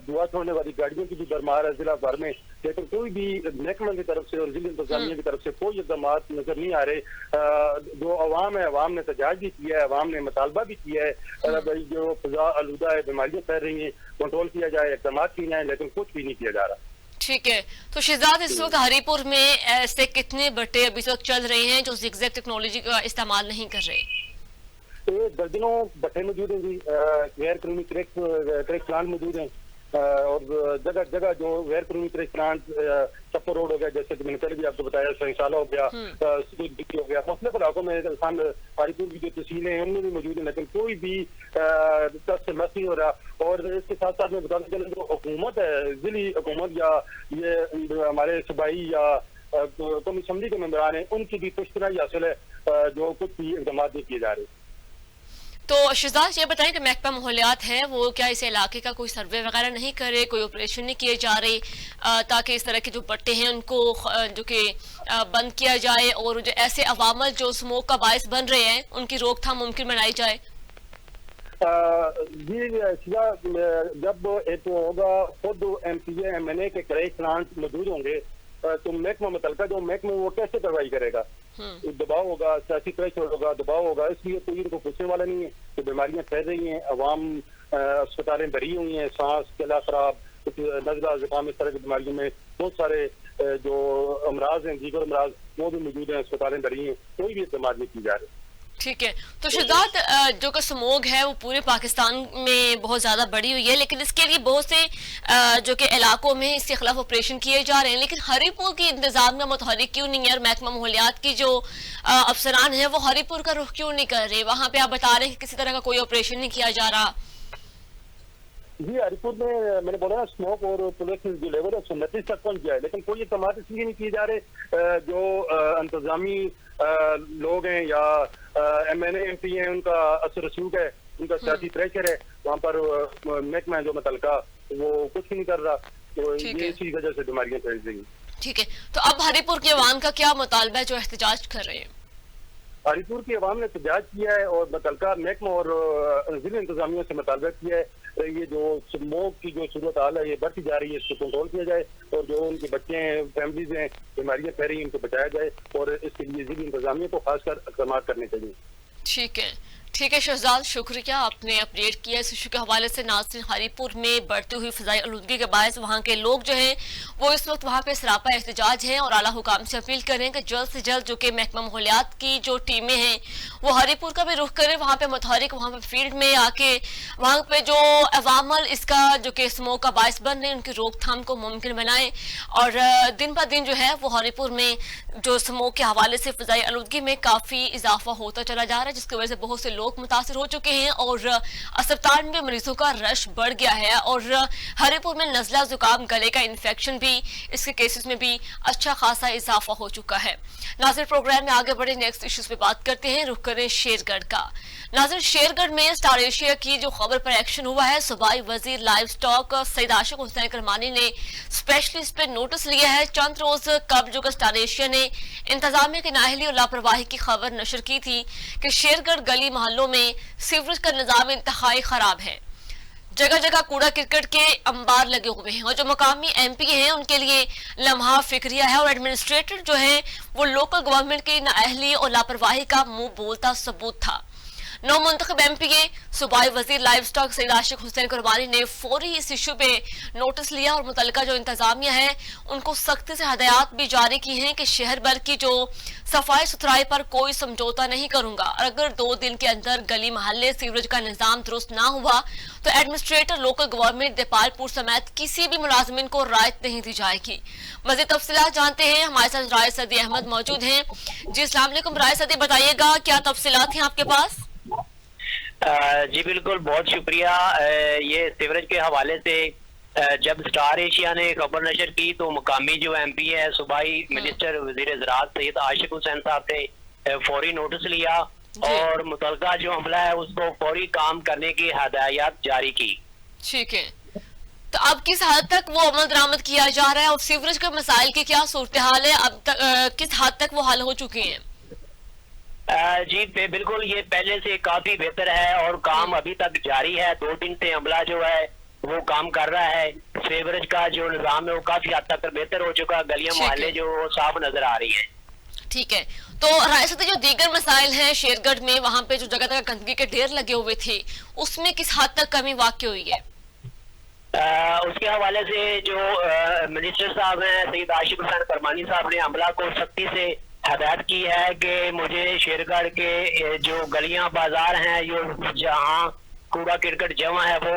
धुआं छोड़ने वाली गाड़ियों की भी भरमार है जिला भर में, लेकिन कोई भी महकमे की तरफ से और जिला इंतजामिया की तरफ से कोई इक़दाम नजर नहीं आ रहे। जो अवाम है, अवाम ने तजाज भी किया है, अवाम ने मुतालबा भी किया है भाई जो फिजा आलूदा है, बीमारियां फैल रही हैं, कंट्रोल किया जाए, इक़दाम किए जाए, लेकिन कुछ भी नहीं किया जा रहा। ठीक है, तो शहजाद, इस वक्त हरिपुर में ऐसे कितने भट्टे अभी तक चल रहे हैं जो ज़िगज़ैग टेक्नोलॉजी का इस्तेमाल नहीं कर रहे? तो दर्जनों भट्टे मौजूद हैं जी। गैर कानूनी क्रैश प्लांट मौजूद हैं और जगह जगह जो गैर कानूनी क्रैश प्लांट, चप्पर रोड हो गया, जैसे कि मैंने पहले भी आपको बताया, सैंसाला हो गया, हो गया, मुख्तलिफ इलाकों में हरिपुर की जो तहसीलें हैं उनमें भी मौजूद है, लेकिन कोई भी तस से मस नहीं हो रहा। और इसके साथ साथ में बताते चले जो हुकूमत है, जिली हुकूमत या ये हमारे सूबाई या कौमी असम्बली के मेंबरान हैं, उनकी भी पुश्तनाई हासिल है, जो कुछ भी इक़दाम नहीं किए जा रहे। तो शहजाद ये बताएं कि महकमा माहौलियात है वो क्या इस इलाके का कोई सर्वे वगैरह नहीं करे, कोई ऑपरेशन नहीं किए जा रहे ताकि इस तरह के जो पट्टे हैं उनको जो कि बंद किया जाए और जो ऐसे अवामल जो स्मोक का बायस बन रहे हैं उनकी रोकथाम मुमकिन बनाई जाए? जी जब एक होगा खुद MPA MNA के क्रैश प्लांट मौजूद होंगे तो महकमा मुतलका जो महकमा वो कैसे कार्रवाई करेगा? दबाव होगा, सियासी प्रेशर होगा, दबाव होगा, इसलिए कोई इनको पूछने वाला नहीं है कि बीमारियां फैल रही हैं, अवाम अस्पतालें भरी हुई हैं, सांस गला खराब, कुछ नजला जुकाम इस तरह की बीमारियों में बहुत सारे जो अमराज हैं, दीगर अमराज वो भी मौजूद हैं, अस्पतालें भरी हैं, कोई भी इस्तेमाल नहीं की जा रही। ठीक है, तो शहजाद जो कि स्मोग है वो पूरे पाकिस्तान में बहुत ज्यादा बढ़ी हुई है, लेकिन इसके लिए बहुत से जो कि इलाकों में इसके खिलाफ ऑपरेशन किए जा रहे हैं, लेकिन हरीपुर की इंतजाम में मुतहरिक क्यों नहीं है? और महकमा माहौलियात की जो अफसरान है वो हरीपुर का रुख क्यों नहीं कर रहे? वहां पे आप बता रहे हैं कि किसी तरह का कोई ऑपरेशन नहीं किया जा रहा। जी हरीपुर में मैंने बोला ना स्मोक और पोल्यूशन जो लेवल है 29 तक पहुंच गया है, लेकिन कोई इकदाम इसलिए नहीं किए जा रहे जो इंतजामी लोग हैं या MNA MP हैं उनका असर रसूख है, उनका सियासी प्रेशर है, वहाँ पर महकमा जो मुतलका वो कुछ नहीं कर रहा, तो ये इसी वजह से बीमारियां फैल रही हैं। ठीक है, तो अब हरीपुर के अवाम का क्या मुतालबा है जो एहतजाज कर रहे हैं? हरीपुर की अवाम ने एहतजाज किया है और मुतलका महकमा और जिला इंतजामिया से मुतालबा किया है ये जो स्मोक की जो सूरत हाल है ये बढ़ती जा रही है, इसको कंट्रोल किया जाए और जो उनके बच्चे हैं, फैमिलीज हैं, बीमारियां फैल रही हैं, इनको बचाया जाए और इसके लिए जिला इंतजामिया को खासकर इक़दाम करने चाहिए। ठीक है शहजाद, शुक्रिया आपने अपडेट किया इस इशू के हवाले से। नाज़रीन, हरीपुर में बढ़ती हुई फ़िज़ाई आलूदगी के बायस वहाँ के लोग जो हैं वो इस वक्त वहाँ पे सरापा एहतजाज हैं और आला हुकाम से अपील करें कि जल्द से जल्द जो कि महकमा माहौलियात की जो टीमें हैं वो हरीपुर का भी रुख करें, वहाँ पे मुतहरिक वहाँ पे फील्ड में आके वहाँ पे जो अवामल इसका जो कि स्मोक का बायस बन रहे हैं उनकी रोकथाम को मुमकिन बनाएं और दिन ब दिन जो है वो हरीपुर में जो स्मोक के हवाले से फ़िज़ाई आलूदगी में काफ़ी इजाफा होता चला जा रहा है, जिसकी वजह से बहुत से लोग मुतासिर हो चुके हैं और अस्पताल में मरीजों का रश बढ़ गया है और हरीपुर में नजला जुकाम गले का इन्फेक्शन भी इसके केसेस में भी अच्छा खासा इजाफा हो चुका है। नाज़रीन, प्रोग्राम में आगे बढ़े नेक्स्ट इश्यूज पे बात करते हैं, रुख करें शेरगढ़ का। नाज़रीन, शेरगढ़ में स्टार एशिया की जो खबर पर एक्शन हुआ है, सूबाई वजीर लाइव स्टॉक सईद आशिक हुसैन करमानी ने स्पेशली इस पे नोटिस लिया है। चंद रोज कबल जो स्टार एशिया ने इंतजामिया की नाअहली और लापरवाही की खबर नशर की थी कि शेरगढ़ गली मोहल्लों में सीवरेज का निजाम इंतहाई खराब है, जगह जगह कूड़ा क्रिकेट के अंबार लगे हुए हैं और जो मकामी MP हैं उनके लिए लम्हा फिक्रिया है और एडमिनिस्ट्रेटर जो है वो लोकल गवर्नमेंट की नाअहली और लापरवाही का मुंह बोलता सबूत था। नौ मुंतखब MPA सूबाई वजीर लाइव स्टॉक सईद आशिक हुसैन कुरबानी ने फौरी इस इशू पे नोटिस लिया और मुतल्लिका जो इंतजामिया है उनको सख्ती से हदायत भी जारी की हैं कि शहर भर की जो सफाई सुथराई पर कोई समझौता नहीं करूंगा और अगर 2 दिन के अंदर गली मोहल्ले सीवरेज का निजाम दुरुस्त ना हुआ तो एडमिनिस्ट्रेटर लोकल गवर्नमेंट देपालपुर समेत किसी भी मुलाजमिन को रायत नहीं दी जाएगी। मज़ीद तफसीलात जानते हैं, हमारे साथ राय सदी अहमद मौजूद हैं। जी अस्सलाम वालेकुम राय सदी, बताइएगा क्या तफसीलात हैं आपके पास? जी बिल्कुल, बहुत शुक्रिया। ये सीवरेज के हवाले से जब स्टार एशिया ने खबर नशर की तो मुकामी जो MP है सूबाई मिनिस्टर वजीर ज़राअत सैयद आशिक हुसैन साहब ने फौरी नोटिस लिया और मुतल्लिका जो हमला है उसको फौरी काम करने की हदायत जारी की। ठीक है, तो अब किस हद तक वो अमल दरामद किया जा रहा है और सीवरेज के मसाइल की क्या सूरत हाल है, अब तक किस हद तक वो हल हो चुके हैं? जी बिल्कुल, ये पहले से काफी बेहतर है और काम अभी तक जारी है। 2 दिन से अमला जो है वो काम कर रहा है। सीवरेज का जो निजाम है वो काफी हद तक बेहतर हो चुका, गलियां मोहल्ले जो साफ नजर आ रही है। ठीक है, तो राय सदी जो दीगर मसाइल हैं शेरगढ़ में, वहाँ पे जो जगह जगह गंदगी के ढेर लगे हुए थे उसमें किस हद तक कमी वाक़ई हुई है? उसके हवाले से जो मिनिस्टर साहब हैं सईद आशिक हुसैन करमानी साहब ने अमला को सख्ती से हदायत की है कि मुझे शेरगढ़ के जो गलियां बाजार हैं जहाँ कूड़ा क्रिकेट जमा है वो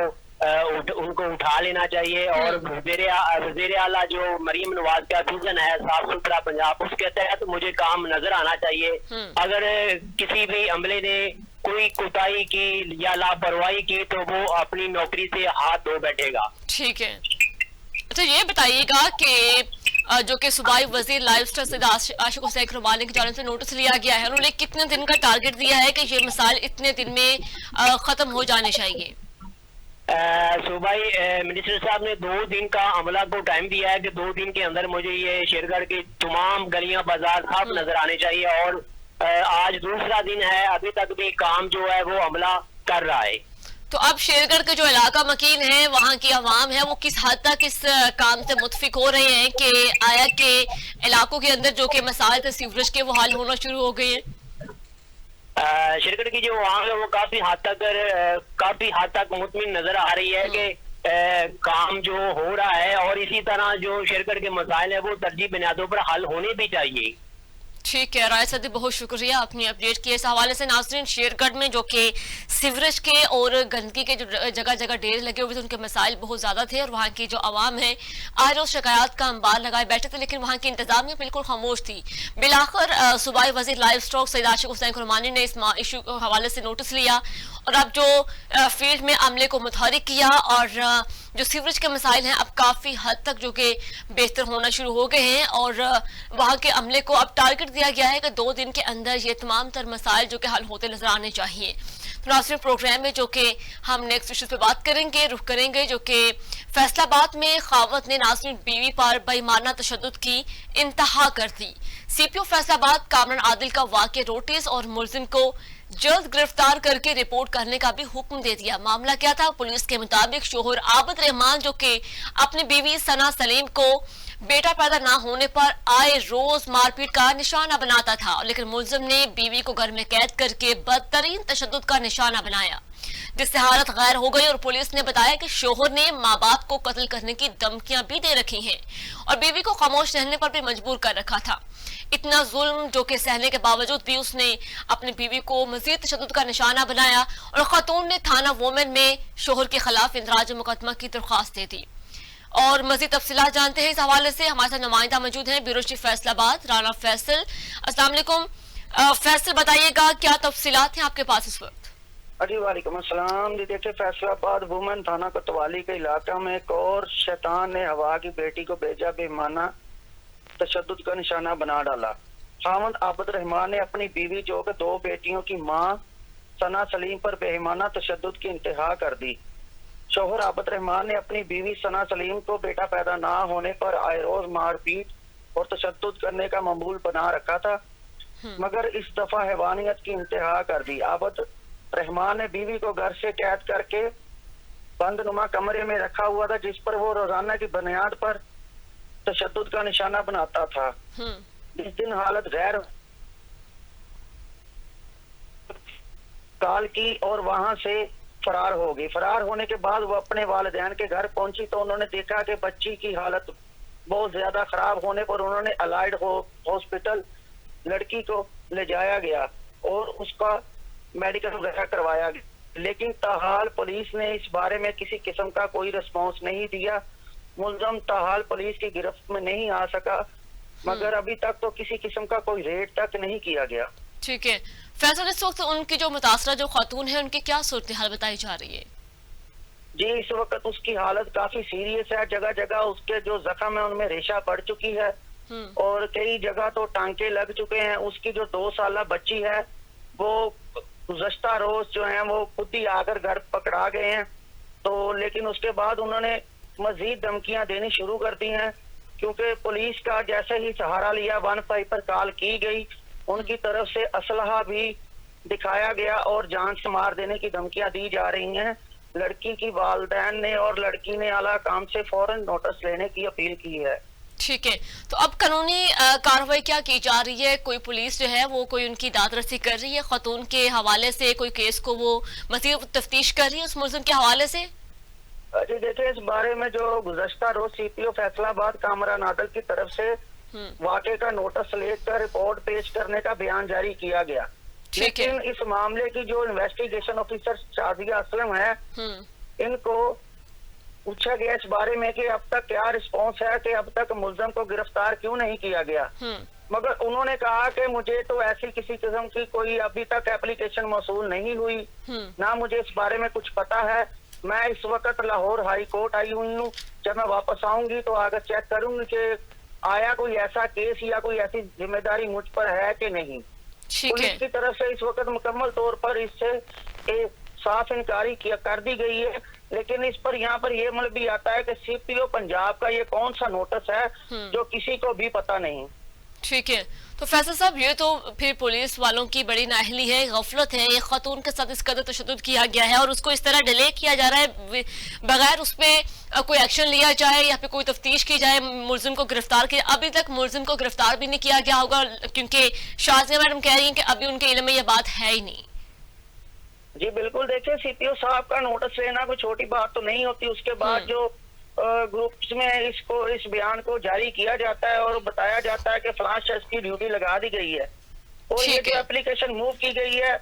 उनको उठा लेना चाहिए और वज़ीर आला जो मरियम नवाज का विजन है साफ सुथरा पंजाब, उसके तहत मुझे काम नजर आना चाहिए। अगर किसी भी अमले ने कोई कोताही की या लापरवाही की तो वो अपनी नौकरी से हाथ धो बैठेगा। ठीक है, अच्छा, ये बताइएगा कि जो कि सूबाई वजीर लाइफस्टाइल सैयद आशिक हुसैन खुरमानी की जानिब से नोटिस लिया गया है, उन्होंने कितने दिन का टारगेट दिया है कि ये मसाइल इतने दिन में खत्म हो जाने चाहिए? सूबाई मिनिस्टर साहब ने 2 दिन का अमला को टाइम दिया है कि 2 दिन के अंदर मुझे ये शेरगढ़ की तमाम गलियां बाजार साफ नजर आने चाहिए। और आज दूसरा दिन है, अभी तक भी काम जो है वो अमला कर रहा है। तो अब शेरगढ़ के जो इलाका मकीन है, वहाँ की आवाम है, वो किस हद तक इस काम से मुतफिक हो रहे हैं कि आया के इलाकों के अंदर जो कि मसाइल थे सीवरेज के, वो हल होना शुरू हो गए हैं? शेरगढ़ की जो आवाम है वो काफी हद तक मुतमिन नजर आ रही है कि काम जो हो रहा है, और इसी तरह जो शेरगढ़ के मसाइल है वो तरजीह बुनियादों पर हल होने भी चाहिए। ठीक है राय सदी, बहुत शुक्रिया आपने अपडेट किया। इस हवाले से नाज़रीन, शेरगढ़ में जो कि सीवरेज के और गंदगी के जो जगह जगह ढेर लगे हुए थे, उनके मसाइल बहुत ज्यादा थे और वहाँ की जो आवाम है आज रोज शिकायत का अंबार लगाए बैठे थे, लेकिन वहाँ की इंतजामिया बिल्कुल खामोश थी। बिलाखिर सूबाई वजीर लाइफ स्टॉक सैयद आशिक हुसैन खुरमानी ने इस इशू के हवाले से नोटिस लिया और अब जो फील्ड में अमले को मुतहरिक किया और जो सीवरेज के मसाइल हैं अब काफी हद तक जो कि बेहतर होना शुरू हो गए हैं और वहाँ के अमले को अब टारगेट दिया गया है कि 2 दिन के अंदर ये तमाम तर मसाइल जो कि हल होते नजर आने चाहिए। तो नाज़रीन, प्रोग्राम में जो कि हम नेक्स्ट इशू पे बात करेंगे, रुख करेंगे जो कि फैसलाबाद में खावत ने नाज़रीन बीवी पर बेईमाना तशद्दुद की इंतहा कर दी। सीपीओ फैसलाबाद कामरान आदिल का वाक़या नोटिस और मुलजिम को जल्द गिरफ्तार करके रिपोर्ट करने का भी हुक्म दे दिया। मामला क्या था? पुलिस के मुताबिक शोहर आबिद रहमान जो कि अपनी बीवी सना सलीम को बेटा पैदा ना होने पर आए रोज मारपीट का निशाना बनाता था, लेकिन मुलजिम ने बीवी को घर में कैद करके बदतरीन तशद्दुद का निशाना बनाया, जिससे हालत गैर हो गई और पुलिस ने बताया कि शोहर ने माँ बाप को कत्ल करने की धमकियां भी दे रखी हैं और बीवी को खामोश रहने पर भी मजबूर कर रखा था। इतना जुल्म जो कि सहने के बावजूद भी उसने अपनी बीवी को मजीद तशद्दुद का निशाना बनाया और खातून ने थाना वोमेन में शोहर के खिलाफ इंदराज मुकदमा की दरख्वास्त दे दी। और मजीद तफसीलात जानते हैं इस हवाले से, हमारे साथ नुमाइंदा मौजूद हैं ब्यूरो चीफ फैसलाबाद राना फैसल। अस्सलाम वालेकुम फैसल, बताइएगा क्या तफसीलात हैं आपके पास इस वक्त? जी वालेकुम अस्सलाम। जी देखिए, फैसलाबाद वुमेन थाना कोतवाली के इलाका में एक और शैतान ने हवा की बेटी को बेजा बेईमाना तशद्दुद का निशाना बना डाला। खामद आबिद रहमान ने अपनी बीवी जो कि 2 बेटियों की मां सना सलीम पर बेईमाना तशद्दुद की इंतहा कर दी। शोहर आबिद रहमान ने अपनी बीवी सना सलीम को बेटा पैदा ना होने पर आए रोज मारपीट और तशद्दुद करने का मामूल बना रखा था, मगर इस दफा हैवानियत की इंतहा कर दी। आबिद रहमान ने बीवी को घर से कैद करके बंदनुमा कमरे में रखा हुआ था, जिस पर वो रोजाना की बुनियाद पर तशद्दुद का निशाना बनाता था। इस दिन हालत गैर काल की और वहां से फरार हो गई। फरार होने के बाद वो अपने वालिदैन के घर पहुंची तो उन्होंने देखा कि बच्ची की हालत बहुत ज्यादा खराब होने पर उन्होंने अलाइड हॉस्पिटल लड़की को ले जाया गया और उसका मेडिकल वगैरह करवाया गया, लेकिन ताहाल पुलिस ने इस बारे में किसी किस्म का कोई रिस्पॉन्स नहीं दिया। मुलजम ताहाल पुलिस की गिरफ्त में नहीं आ सका, मगर अभी तक तो किसी किस्म का कोई रेड तक नहीं किया गया। ठीक है फैसल, इस वक्त उनकी जो मुतासरा जो खातून है उनकी क्या सूरत हाल बताई जा रही है? जी इस वक्त उसकी हालत काफी सीरियस है। जगह जगह उसके जो जख्म है उनमें रेशा पड़ चुकी है और कई जगह तो टांके लग चुके हैं। उसकी जो 2 साल बच्ची है वो गुज़श्ता रोज जो है वो खुद ही आकर घर पकड़ा गए हैं, तो लेकिन उसके बाद उन्होंने मजीद धमकियां देनी शुरू कर दी हैं, क्योंकि पुलिस का जैसे ही सहारा लिया 15 पर कॉल की गई, उनकी तरफ से असलहा भी दिखाया गया और जान से मार देने की धमकियां दी जा रही हैं। लड़की की वालिदैन ने और लड़की ने आला काम से फौरन नोटिस लेने की अपील की है। ठीक है, तो अब कानूनी कार्रवाई क्या की जा रही है? कोई पुलिस जो है वो कोई उनकी दादरसी कर रही है खातून के हवाले से, कोई केस को वो मज़ीद तफ्तीश कर रही है उस मुलजिम के हवाले से? जी देखिए, इस बारे में जो गुज़श्ता रोज सीपीओ फैसलाबाद कामरान आदिल की तरफ से वाक़े का नोटिस लेकर रिपोर्ट पेश करने का बयान जारी किया गया, लेकिन इस मामले की जो इन्वेस्टिगेशन ऑफिसर शाजिया असलम है, इनको पूछा गया इस बारे में कि अब तक क्या रिस्पॉन्स है कि अब तक मुलजम को गिरफ्तार क्यों नहीं किया गया, मगर उन्होंने कहा कि मुझे तो ऐसी किसी किस्म की कोई अभी तक एप्लीकेशन मौसूल नहीं हुई, ना मुझे इस बारे में कुछ पता है। मैं इस वक्त लाहौर हाई कोर्ट आई हुई हूँ, जब मैं वापस आऊंगी तो आकर चेक करूंगी कि आया कोई ऐसा केस या कोई ऐसी जिम्मेदारी मुझ पर है कि नहीं। ठीक है। पुलिस की तरफ से इस वक्त मुकम्मल तौर पर इससे एक साफ इनकारी कर दी गई है, लेकिन इस पर यहाँ पर ये मतलब भी आता है कि सीपीओ पंजाब का ये कौन सा नोटिस है जो किसी को भी पता नहीं। ठीक है, तो फैसल साहब ये तो फिर पुलिस वालों की बड़ी नाअहली है, गफलत है। एक खातून के साथ इस कदर तशद्दुद किया गया है और उसको इस तरह डिले किया जा रहा है बगैर उस पर कोई एक्शन लिया जाए या फिर कोई तफ्तीश की जाए, मुलजिम को गिरफ्तार किया। अभी तक मुलजिम को गिरफ्तार भी नहीं किया गया होगा, क्योंकि शाज़िया मैडम कह रही हैं कि अभी उनके इल्म में यह बात है ही नहीं। जी बिल्कुल, देखिए सीपीओ साहब का नोटिस लेना कोई छोटी बात तो नहीं होती। उसके बाद जो ग्रुप्स में इस बयान को जारी किया जाता है और बताया जाता है कि फलां शख्स की ड्यूटी लगा दी गई है, और ये जो एप्लीकेशन मूव की गई है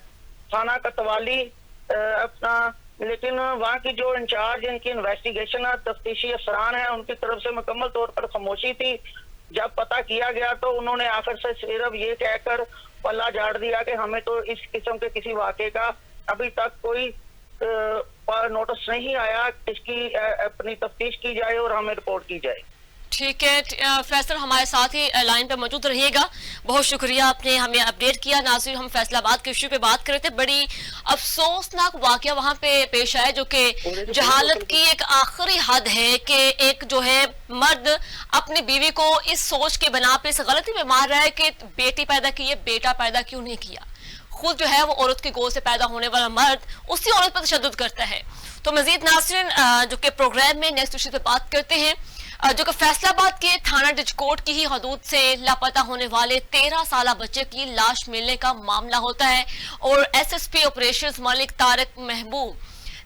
थाना कोतवाली अपना, लेकिन वहाँ की जो इंचार्ज इनकी इन्वेस्टिगेशन तफ्तीशी अफसरान है उनकी तरफ से मुकम्मल तौर पर खामोशी थी। जब पता किया गया तो उन्होंने आखिर से सिर्फ ये कहकर पल्ला झाड़ दिया कि हमें तो इस किस्म के किसी वाक़े का अभी तक कोई नोटिस नहीं आया, इसकी अपनी तफ्तीश की जाए और हमें रिपोर्ट की जाए। ठीक है, फैसल हमारे साथ ही लाइन पे मौजूद रहिएगा। बहुत शुक्रिया, आपने हमें अपडेट किया। नाज़रीन, हम फैसलाबाद के इश्यू पे बात कर रहे थे। बड़ी अफसोसनाक वाकया वहां पे पेश आया, जो कि जहालत की एक आखिरी हद है कि एक जो है मर्द अपनी बीवी को इस सोच के बना पे इस गलती में मार रहा है कि बेटी पैदा की है, बेटा पैदा क्यों नहीं किया। खुद जो है वो औरत की गोद से पैदा होने वाला मर्द उसी औरत पर तशद्दुद करता है। तो मजीद नाज़रीन जो कि प्रोग्राम में नेक्स्ट इश्यू पे बात करते हैं, जो कि फैसलाबाद के थाना डिजकोट की ही हदूद से लापता होने वाले 13 साल बच्चे की लाश मिलने का मामला होता है और एसएसपी ऑपरेशंस मलिक तारिक महबूब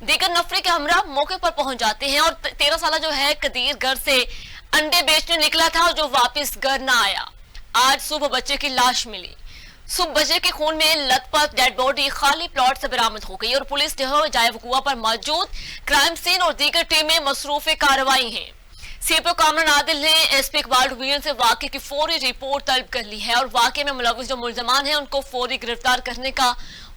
दीगर नफरी के हमरा मौके पर पहुंच जाते हैं। और 13 साल जो है कदीर घर से अंडे बेचने निकला था और जो वापस घर ना आया। आज सुबह बच्चे की लाश मिली। सुबह बच्चे के खून में लथपथ डेड बॉडी खाली प्लॉट से बरामद हो गई और पुलिस जो जाए वकुआ पर मौजूद क्राइम सीन और दीगर टीमें मसरूफ कार्रवाई हैं। सीपीओ कामरान आदिल ने एसपी इकबाल डिवीजन से वाकये की फौरी रिपोर्ट तलब कर ली है और वाकये में मुलविस जो मुल्जमान हैं उनको फौरी गिरफ्तार करने का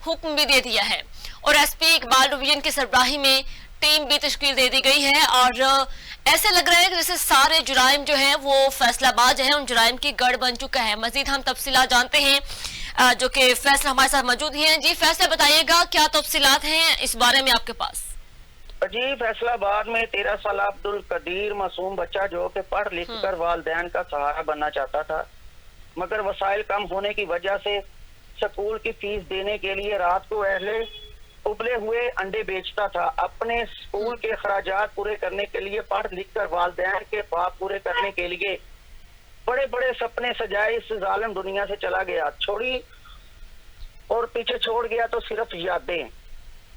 हुक्म भी दे दिया है और एसपी इकबाल डिवीजन की सरबराही में टीम भी तश्कील दे दी गई है। और ऐसे लग रहा है कि जैसे सारे जुराइम जो है वो फैसलाबाद जो है उन जुराइम की गढ़ बन चुका है। मजीद हम तफसीलात जानते हैं जो कि फैसला हमारे साथ मौजूद हैं। जी फैसला बताइएगा, क्या तफसीलात हैं इस बारे में आपके पास? जी फैसलाबाद में 13 साल अब्दुल कदीर मासूम बच्चा जो कि पढ़ लिख कर वालिदैन का सहारा बनना चाहता था, मगर वसाइल कम होने की वजह से स्कूल की फीस देने के लिए रात को अहले उबले हुए अंडे बेचता था। अपने स्कूल के खराजात पूरे करने के लिए पढ़ लिख कर वालिदैन के ख्वाब पूरे करने के लिए बड़े बड़े सपने सजाए इस जालिम दुनिया से चला गया। छोड़ी और पीछे छोड़ गया तो सिर्फ यादें।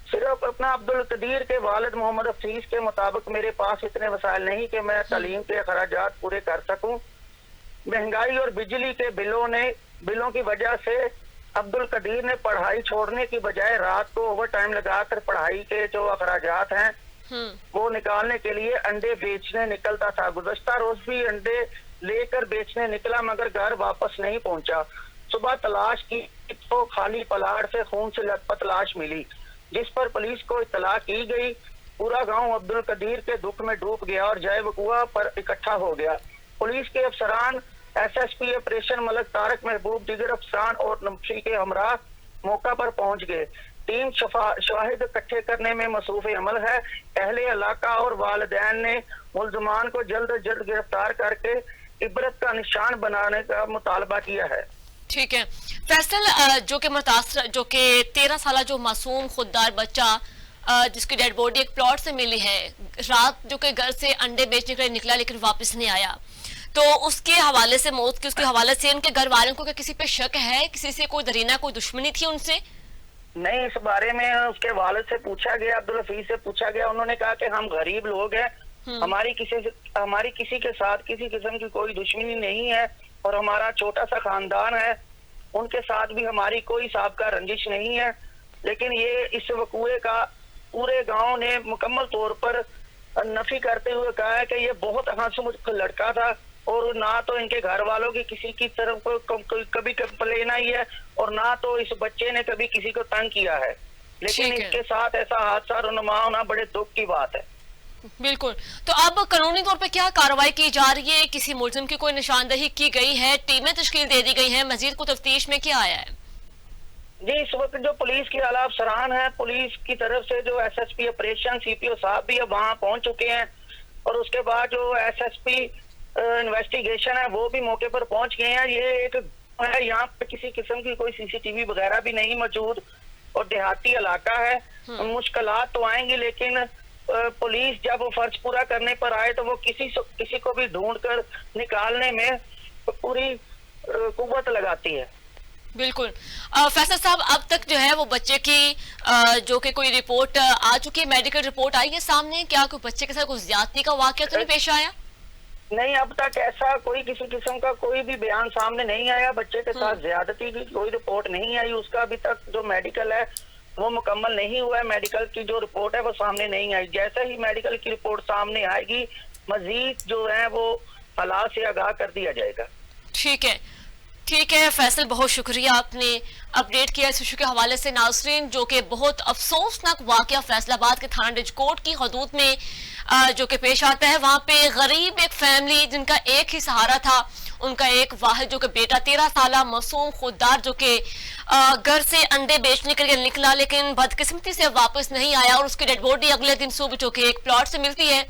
सिर्फ अपना अब्दुल कदीर के वालिद मोहम्मद हफीज के मुताबिक मेरे पास इतने वसाइल नहीं कि मैं तालीम के खराजात पूरे कर सकूं। महंगाई और बिजली के बिलों की वजह से अब्दुल कदीर ने पढ़ाई छोड़ने की बजाय रात को ओवर टाइम लगाकर पढ़ाई के जो अखराजात हैं वो निकालने के लिए अंडे बेचने निकलता था। गुज़श्ता रोज भी अंडे लेकर बेचने निकला मगर घर वापस नहीं पहुंचा। सुबह तलाश की तो खाली पलाड़ से खून से लथपथ लाश मिली, जिस पर पुलिस को इत्तला की गई। पूरा गांव अब्दुल कदीर के दुख में डूब गया और जाए वकुआ पर इकट्ठा हो गया। पुलिस के अफसरान, एसएसपी ऑपरेशन मलिक तारिक महबूब, दीगर अफसरान और नफरी के हमरा मौका पर पहुंच गए। टीम शवाहिद इकट्ठे करने में मसरूफ अमल है। अहले इलाका और वालिदैन ने मुल्जमान को जल्द अज जल्द गिरफ्तार करके इबरत का निशान बनाने का मुतालबा किया है। ठीक है फैसल, जो कि 13 साल जो मासूम खुददार बच्चा जिसकी डेड बॉडी एक प्लॉट से मिली है, रात जो कि घर से अंडे बेचने के लिए निकला लेकिन वापस नहीं आया, तो उसके हवाले से मौत के उसके हवाले से उनके घर वालों को क्या किसी पे शक है? किसी से कोई दरीना, कोई दुश्मनी थी उनसे? नहीं, इस बारे में उसके वालिद से पूछा गया, अब्दुल हफीज से पूछा गया। उन्होंने कहा कि हम गरीब लोग हैं, हमारी किसी के साथ किसी किस्म की कोई दुश्मनी नहीं है और हमारा छोटा सा खानदान है, उनके साथ भी हमारी कोई साबका रंजिश नहीं है। लेकिन ये इस वकुए का पूरे गांव ने मुकम्मल तौर पर नफी करते हुए कहा है कि ये बहुत हंसमुख लड़का था और ना तो इनके घर वालों की किसी की तरफ को कभी कंप्लेन आई है और ना तो इस बच्चे ने कभी किसी को तंग किया है। लेकिन इसके साथ ऐसा हादसा रुनुमा होना बड़े दुख की बात है। बिल्कुल। तो अब कानूनी तौर पे क्या कार्रवाई की जा रही है? किसी मुलजिम की कोई निशानदेही की गई है? टीमें तश्कील दे दी गई हैं? मजीद को तफ्तीश में क्या आया है? जी, इस वक्त जो पुलिस की आला अफसरान है, पुलिस की तरफ से जो एसएसपी ऑपरेशन सीपीओ साहब भी अब वहाँ पहुंच चुके हैं, और उसके बाद जो एसएसपी इन्वेस्टिगेशन है वो भी मौके पर पहुंच गए हैं। ये एक है, यहाँ पे किसी किस्म की कोई सीसीटीवी वगैरह भी नहीं मौजूद, और देहाती इलाका है। मुश्किलात तो आएंगी, लेकिन पुलिस जब वो फर्ज पूरा करने पर आए तो वो किसी को भी ढूंढ कर निकालने में पूरी कुव्वत लगाती है। बिल्कुल। फैसल साहब, अब तक जो है वो बच्चे की जो कि कोई रिपोर्ट आ चुकी है, मेडिकल रिपोर्ट आई है सामने? क्या कोई बच्चे के साथ कुछ ज्यादती का वाकया तो नहीं पेश आया? नहीं, अब तक ऐसा कोई किसी किस्म का कोई भी बयान सामने नहीं आया। बच्चे के साथ ज्यादती की कोई रिपोर्ट नहीं आई। उसका अभी तक जो मेडिकल है वो मुकम्मल नहीं हुआ है। मेडिकल की जो रिपोर्ट है वो सामने नहीं आई। जैसे ही मेडिकल की रिपोर्ट सामने आएगी, मजीद जो है वो हालात से आगाह कर दिया जाएगा। ठीक है, ठीक है फैसल, बहुत शुक्रिया आपने अपडेट किया इस इशू के हवाले से। नाज़रीन, जो कि बहुत अफसोसनाक वाकया फैसलाबाद के थाना डिजकोट की हदूद में जो कि पेश आता है, वहां पे गरीब एक फैमिली जिनका एक ही सहारा था, उनका एक वाहिद जो कि बेटा 13 साल मासूम खुददार जो कि घर से अंडे बेचने के लिए निकला, लेकिन बदकिस्मती से वापस नहीं आया, और उसकी डेड बॉडी अगले दिन सुबह जो कि एक प्लॉट से मिलती है।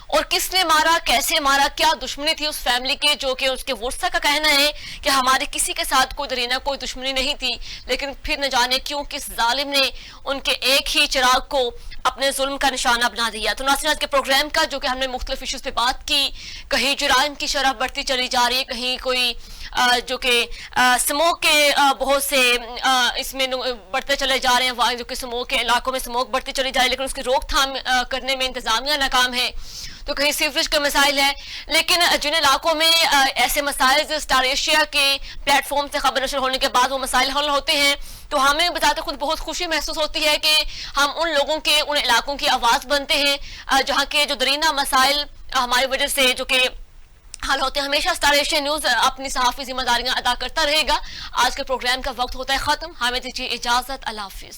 और किसने मारा, कैसे मारा, क्या दुश्मनी थी उस फैमिली के, जो कि उसके वर्सा का कहना है कि हमारे किसी के साथ कोई दरीना कोई दुश्मनी नहीं थी, लेकिन फिर न जाने क्यों किस जालिम ने उनके एक ही चिराग को अपने जुल्म का निशाना बना दिया। तो नाज़रीन, आज के प्रोग्राम का जो कि हमने मुख्तलिफ इश्यूज पे बात की, कहीं जुराइम की शरह बढ़ती चली जा रही है, कहीं कोई जो कि स्मोक के बहुत से इसमें बढ़ते चले जा रहे हैं, वहाँ जो कि स्मोक के इलाकों में स्मोक बढ़ती चली जा रही है, लेकिन उसकी रोकथाम करने में इंतजामिया नाकाम है। तो कहीं सीवरेज का मसाइल है, लेकिन जिन इलाकों में ऐसे मसाइल स्टार एशिया के प्लेटफॉर्म से खबर नशर होने के बाद वो मसाइल हल होते हैं, तो हमें बताते खुद बहुत खुशी महसूस होती है कि हम उन लोगों के, उन इलाकों की आवाज बनते हैं जहाँ के जो दरीना मसाइल हमारी वजह से जो कि हल होते हैं। हमेशा स्टार एशिया न्यूज अपनी सहाफी जिम्मेदारियां अदा करता रहेगा। आज के प्रोग्राम का वक्त होता है खत्म, हमें दीजिए इजाजत, अल्लाह हाफिज।